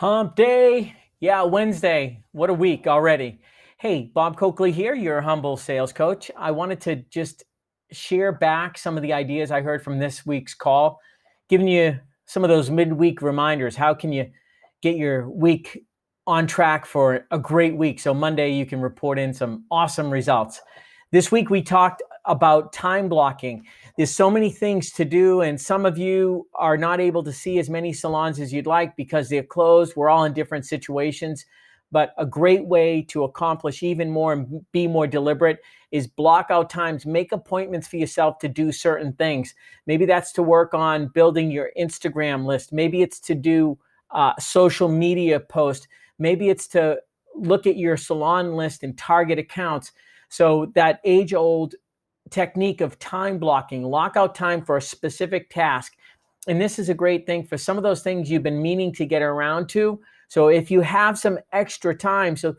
Hump day. Yeah, Wednesday. What a week already. Hey, Bob Coakley here, your humble sales coach. I wanted to just share back some of the ideas I heard from this week's call, giving you some of those midweek reminders. How can you get your week on track for a great week? So Monday you can report in some awesome results. This week we talked about time blocking. There's so many things to do, and some of you are not able to see as many salons as you'd like because they're closed. We're all in different situations, but a great way to accomplish even more and be more deliberate is block out times. Make appointments for yourself to do certain things. Maybe that's to work on building your Instagram list. Maybe it's to do social media post. Maybe it's to look at your salon list and target accounts. So that age-old technique of time blocking, lock out time for a specific task. And this is a great thing for some of those things you've been meaning to get around to. So if you have some extra time, so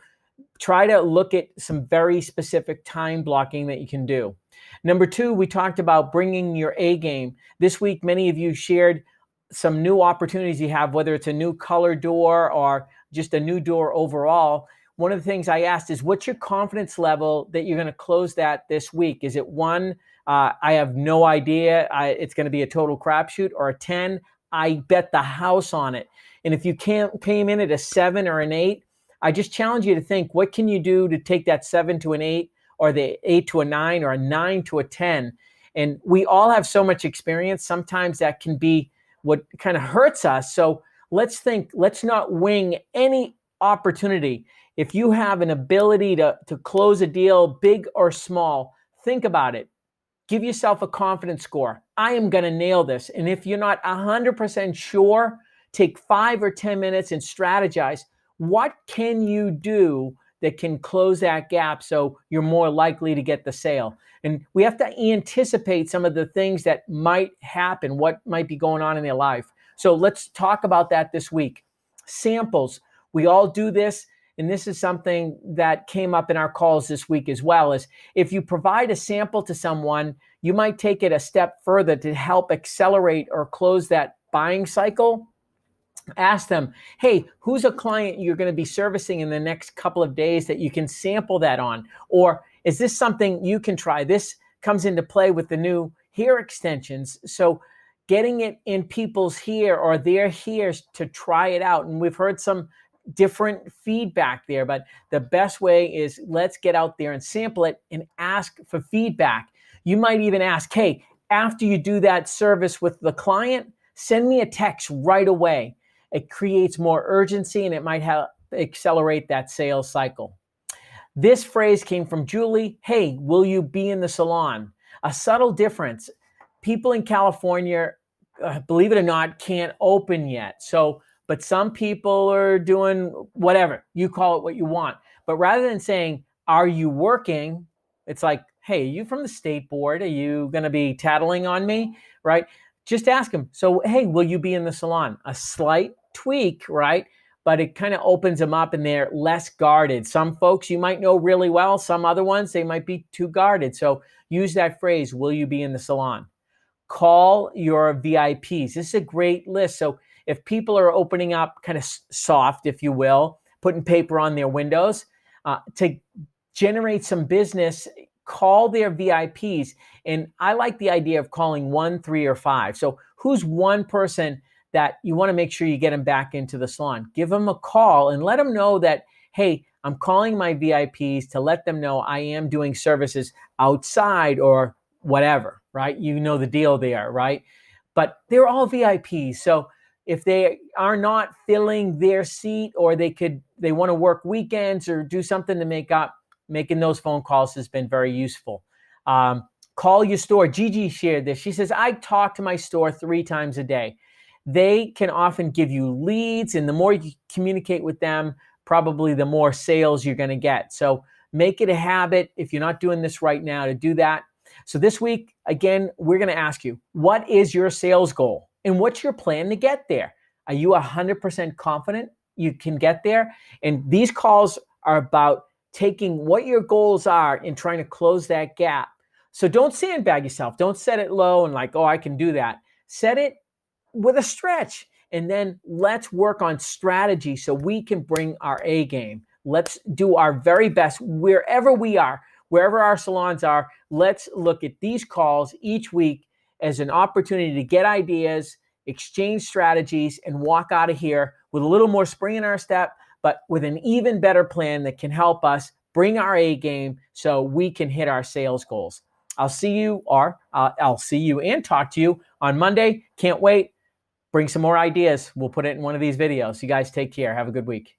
try to look at some very specific time blocking that you can do. Number two, we talked about bringing your A game. This week, many of you shared some new opportunities you have, whether it's a new color door or just a new door overall. One of the things I asked is, what's your confidence level that you're going to close that this week? Is it 1, I have no idea, it's going to be a total crapshoot, or a 10, I bet the house on it? And if you came in at a 7 or an 8, I just challenge you to think, what can you do to take that 7 to an 8, or the 8 to a 9, or a 9 to a 10? And we all have so much experience. Sometimes that can be what kind of hurts us. So let's not wing any opportunity. If you have an ability to close a deal, big or small, think about it. Give yourself a confidence score. I am going to nail this. And if you're not 100% sure, take 5 or 10 minutes and strategize. What can you do that can close that gap so you're more likely to get the sale? And we have to anticipate some of the things that might happen, what might be going on in their life. So let's talk about that this week. Samples. We all do this. And this is something that came up in our calls this week as well, is if you provide a sample to someone, you might take it a step further to help accelerate or close that buying cycle. Ask them, hey, who's a client you're going to be servicing in the next couple of days that you can sample that on? Or is this something you can try? This comes into play with the new hair extensions. So getting it in people's hair or their hairs to try it out. And we've heard some different feedback there, but the best way is let's get out there and sample it and ask for feedback. You might even ask, hey, after you do that service with the client, send me a text right away. It creates more urgency and it might help accelerate that sales cycle. This phrase came from Julie. Hey, will you be in the salon? A subtle difference. People in California, believe it or not, can't open yet. But some people are doing whatever. You call it what you want. But rather than saying, are you working? It's like, hey, are you from the state board? Are you going to be tattling on me? Right? Just ask them. So, hey, will you be in the salon? A slight tweak, right? But it kind of opens them up and they're less guarded. Some folks you might know really well. Some other ones, they might be too guarded. So use that phrase, will you be in the salon? Call your VIPs. This is a great list. So if people are opening up kind of soft, if you will, putting paper on their windows, to generate some business, call their VIPs. And I like the idea of calling 1, 3, or 5. So who's one person that you want to make sure you get them back into the salon? Give them a call and let them know that, hey, I'm calling my VIPs to let them know I am doing services outside or whatever, right? You know the deal there, right? But they're all VIPs. So if they are not filling their seat, or they want to work weekends or do something to make up, making those phone calls has been very useful. Call your store. Gigi shared this. She says, I talk to my store 3 times a day. They can often give you leads, and the more you communicate with them, probably the more sales you're going to get. So make it a habit, if you're not doing this right now, to do that. So this week, again, we're going to ask you, what is your sales goal? And what's your plan to get there? Are you 100% confident you can get there? And these calls are about taking what your goals are and trying to close that gap. So don't sandbag yourself. Don't set it low and like, oh, I can do that. Set it with a stretch And then let's work on strategy so we can bring our A game. Let's do our very best wherever we are, wherever our salons are. Let's look at these calls each week as an opportunity to get ideas, exchange strategies, and walk out of here with a little more spring in our step, but with an even better plan that can help us bring our A game so we can hit our sales goals. I'll see you and talk to you on Monday. Can't wait. Bring some more ideas. We'll put it in one of these videos. You guys take care. Have a good week.